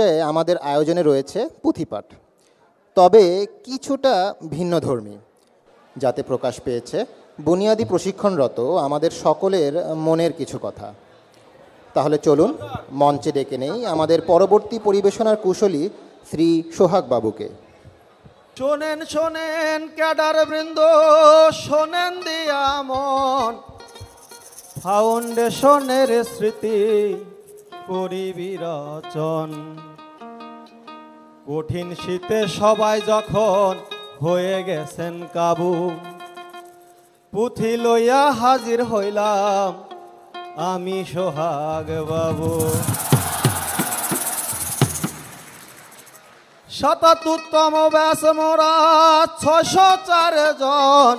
আজকে আমাদের আয়োজনে রয়েছে পুঁথিপাঠ, তবে কিছুটা ভিন্নধর্মী, যাতে প্রকাশ পেয়েছে বুনিয়াদী প্রশিক্ষণরত আমাদের সকলের মনের কিছু কথা। তাহলে চলুন মঞ্চে ডেকে নেই আমাদের পরবর্তী পরিবেশনার কুশলী শ্রী সোহাগ বাবুকে। শোনেন শোনেন ক্যাডার বৃন্দ, শোনেন দিয়া মন, ফাউন্ডেশনের স্মৃতি পরিবিরচন। কঠিন শীতে সবাই যখন হয়ে গেছেন কাবু, পুঁথি লইয়া হাজির হইলাম আমি সোহাগ বাবু। ৭৭তম ব্যাস মোরা ৬০৪ জন,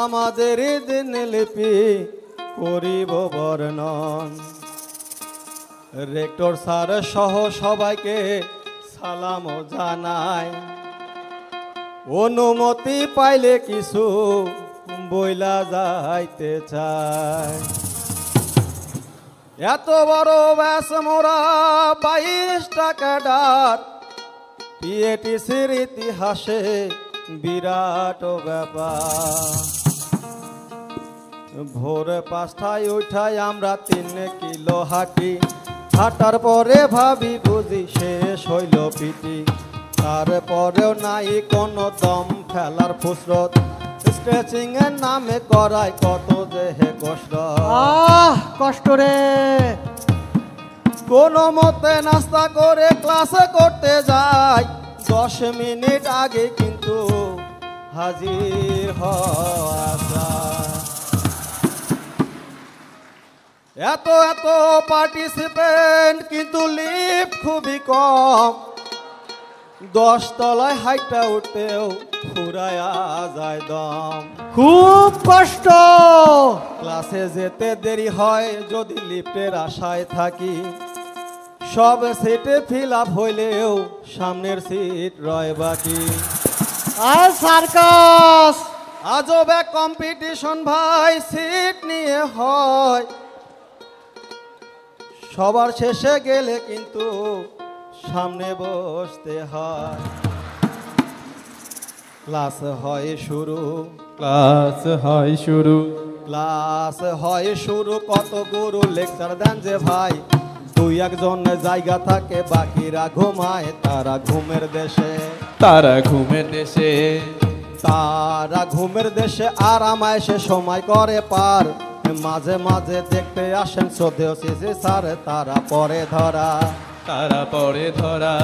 আমাদের দিন লিপি করিব বর্ণন। রেক্টর স্যার সহ সবাইকে সালাম জানায়, অনুমতি পাইলে কিছু বইলা যাইতে চায়। এত বড় ব্যাস মোরা ২২টা ক্যাডার, পিএটিসির ইতিহাসে বিরাট ব্যাপার। ভোর ৫টায় উঠাই আমরা ৩ কিলো হাঁটি, হাঁটার পরে ভাবি বুঝি শেষ হইল পিটি। তারপরেও নাই কোনো দম ফেলার ফুসরত, স্ট্রেচিং এর নামে করায় কত যে হে কষ্ট। কষ্ট রে। কোনো মতে নাস্তা করে ক্লাসে করতে যাই, ১০ মিনিট আগে কিন্তু হাজির হওয়া যায়। এত এত পার্টিসিপেন্ট কিন্তু লিফট খুবই কম, ১০ তলায় হাইটটা উঠতেও ফুরায়া যায় দম। খুব কষ্ট। ক্লাসে যেতে দেরি হয় যদি লিফটের আশায় থাকি, সব সিটে ফিল আপ হইলেও সামনের সিট রয় বাকি। আর সার্কাস আজব এক কম্পিটিশন ভাই, সিট নিয়ে হয়। সবার শেষে গেলে কিন্তু সামনে বসতে হয়। ক্লাস হয় শুরু, ক্লাস হয় শুরু, ক্লাস হয় শুরু, কত গুরু লেকচার দেন যে ভাই। ২-১ জন জায়গা থাকে, বাকিরা ঘুমায় তারা ঘুমের দেশে। তারা ঘুমের দেশে, তারা ঘুমের দেশে আরাম এসে সময় করে পার। মাঝে মাঝে দেখতে আসেন শ্রদ্ধেয় সিসি স্যার, তারা পরে ধরা, তারা পরে ধরা,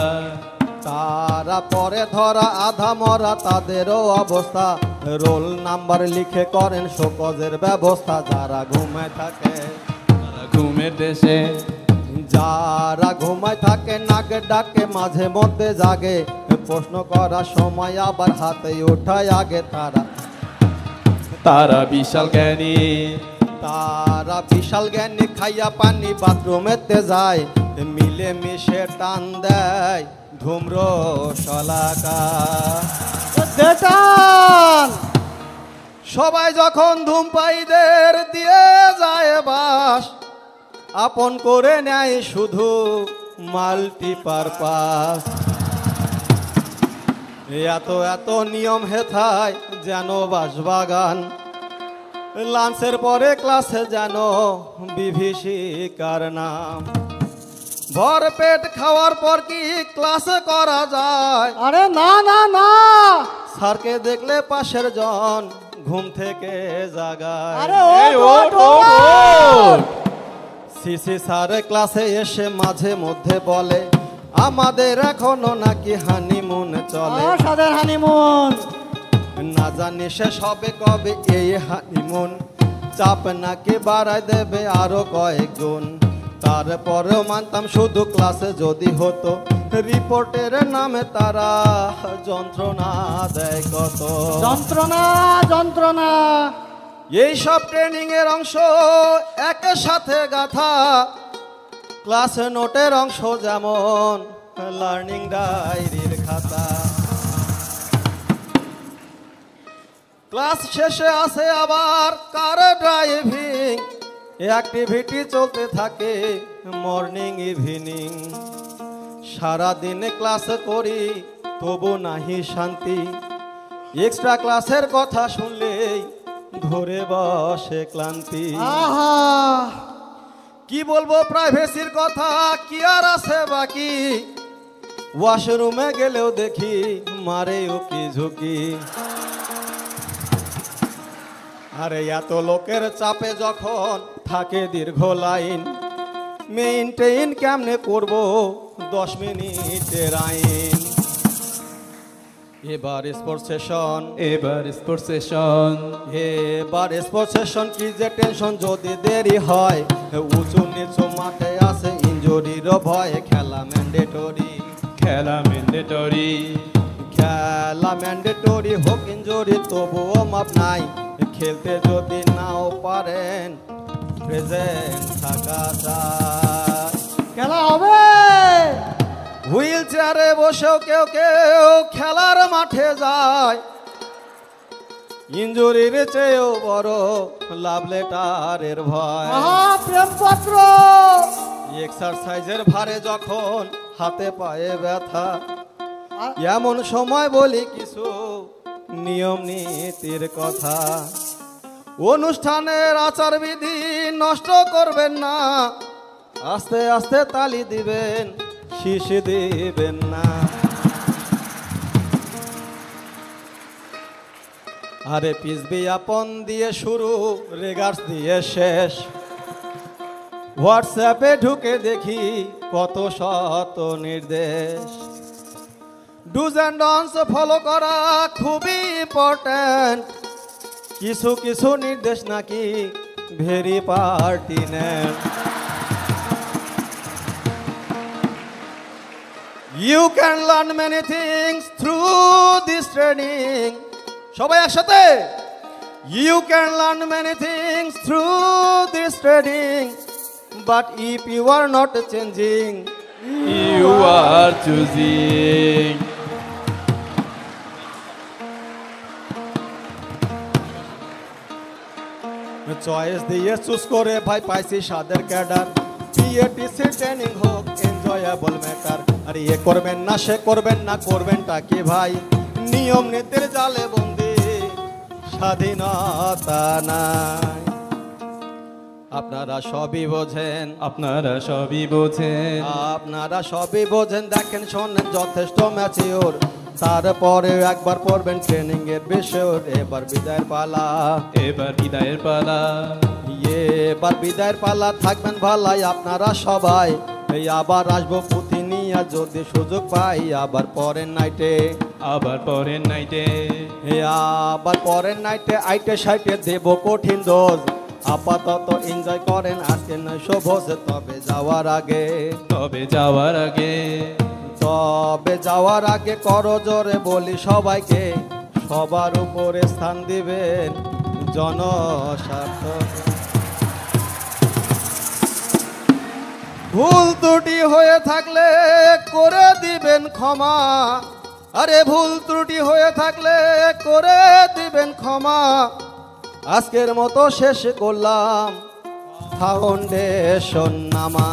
তারা পরে ধরা আধা মরা তাদেরও অবস্থা। রোল নাম্বার লিখে করেন শোকজের ব্যবস্থা। যারা ঘুমায় থাকে, তারা ঘুমের দেশে, যারা ঘুমায় থাকে নাক ডাকে মাঝে মধ্যে জাগে। প্রশ্ন করার সময় আবার হাতে ওঠায় আগে। তারা তারা বিশাল জ্ঞানী, তারা বিশাল জ্ঞানী, খাইয়া পানি বাথরুমেতে যায়। মিলে মিশে টান দেয় ধূম্র শলাকা। সবাই যখন ধূমপায়ীদের দিয়ে যায় বাস, আপন করে নেয় শুধু মাল্টিপারপাস। এত এত নিয়ম হেথায় যেন বাসবাগান, লাঞ্চের পরে ক্লাসে যেন বিভীষিকার নাম। ভর পেট খাওয়ার পর কি ক্লাসে করা যায়? আরে না না না, স্যারকে দেখলে পাশের জন ঘুম থেকে জাগায়। আরে সিসি স্যার ক্লাসে এসে মাঝে মধ্যে বলে, আমাদের এখনো নাকি হানিমুন চলে। সাদের হানিমুন, না জানি শেষ হবে কবে এই হানিমুন। চাপ নাকি বাড়ায় দেবে আরো কয়েক গুণ। তারপরেও মানতাম শুধু ক্লাসে যদি হতো, রিপোর্টের নামে তারা যন্ত্রণা দেয় কত। যন্ত্রণা যন্ত্রণা। এই সব ট্রেনিং এর অংশ একের সাথে গাথা। ক্লাস নোটের অংশ যেমন লার্নিং ডায়েরির খাতা। ক্লাস শেষে আসে আবার কার ড্রাইভিং, অ্যাক্টিভিটি চলতে থাকে মর্নিং ইভিনিং। সারাদিন ক্লাস করি তবু নাহি শান্তি, এক্সট্রা ক্লাসের কথা শুনলেই ধরে বসে ক্লান্তি। আহা কি বলবো প্রাইভেসির কথা, কি আর আছে বাকি, ওয়াশরুমে গেলেও দেখি মারে উকি ঝুঁকি। আরে এত লোকের চাপে যখন থাকে দীর্ঘ লাইন, মেইনটেইন কেমনে করব 10 মিনিটের আইন। এবার স্পোর্টস সেশন, এবার স্পোর্টস সেশন, এবার স্পোর্টস সেশন, কি যে টেনশন যদি দেরি হয়, উঁচু নিচু মাঠে আছে ইনজুরির ভয়, খেলা ম্যান্ডেটরি, খেলা ম্যান্ডেটরি, খেলা ম্যান্ডেটরি, হোক ইনজুরি তবুও মাপ নাই, খেলতে যদি নাও পারেন প্রেজেন্ট থাকা চাই। খেলা হবে। হুইল চেয়ারে বসেও কেউ কেউ খেলার মাঠে যায়, ইনজুরির চেয়েও বড় লাভ লেটারের ভয়। আহা প্রেমপত্র। এক্সারসাইজের ভারে যখন হাতে পায়ে ব্যথা, এমন সময় বলি কিছু নিয়ম নীতির কথা। অনুষ্ঠানের আচারবিধি নষ্ট করবেন না, আস্তে আস্তে তালি দিবেন, শিশি দিবেন না। আরে পিস বিয়াপন দিয়ে শুরু, রেগার্স দিয়ে শেষ, হোয়াটসঅ্যাপে ঢুকে দেখি কত শত নির্দেশ। ডুজ অ্যান্ড ডনস ফলো করা খুবই ইম্পর্ট্যান্ট, কিছু কিছু নির্দেশ নাকি very pertinent. You can learn many things through this training. সবাই একসাথে। You can learn many things through this training, but if you are not changing, you are choosing. Choice দিয়ে choose করে ভাই পাইছি সাদের ক্যাডার, পিএটিসি ট্রেনিং হোক enjoyable matter. আর ইয়ে করবেন না সে করবেন না, করবেনটা কি ভাই, নিয়ম নীতির জালে বন্দি স্বাধীনতা নাই। আপনারা সবই বোঝেন, আপনারা সবই বোঝেন, আপনারা সবই বোঝেন, দেখেন শোনেন যথেষ্ট ম্যাচিওর, তারপরে একবার পড়বেন ট্রেনিং এর বিষয়। এবার বিদায়ের পালা, এবার বিদায়ের পালা, এবার বিদায়ের পালা, থাকবেন ভালাই আপনারা সবাই। এই আবার আসবো পুঁথি নিয়ে যদি সুযোগ পাই, আবার পরের নাইটে, আবার পরের নাইটে, আবার পরের নাইটে আইটে সাইটে দেব কঠিন ডোজ। আপাতত এনজয় করেন আজকে নৈশ ভোজ, তবে যাওয়ার আগে, তবে যাওয়ার আগে, তবে যাওয়ার আগে করো জোরে বলি সবাইকে, সবার উপরে স্থান দিবেন জনস্বার্থ। ভুল ত্রুটি হয়ে থাকলে করে দিবেন ক্ষমা, আরে ভুল ত্রুটি হয়ে থাকলে করে দিবেন ক্ষমা। আজকের মতো শেষ করলাম ফাউন্ডেশন নামা।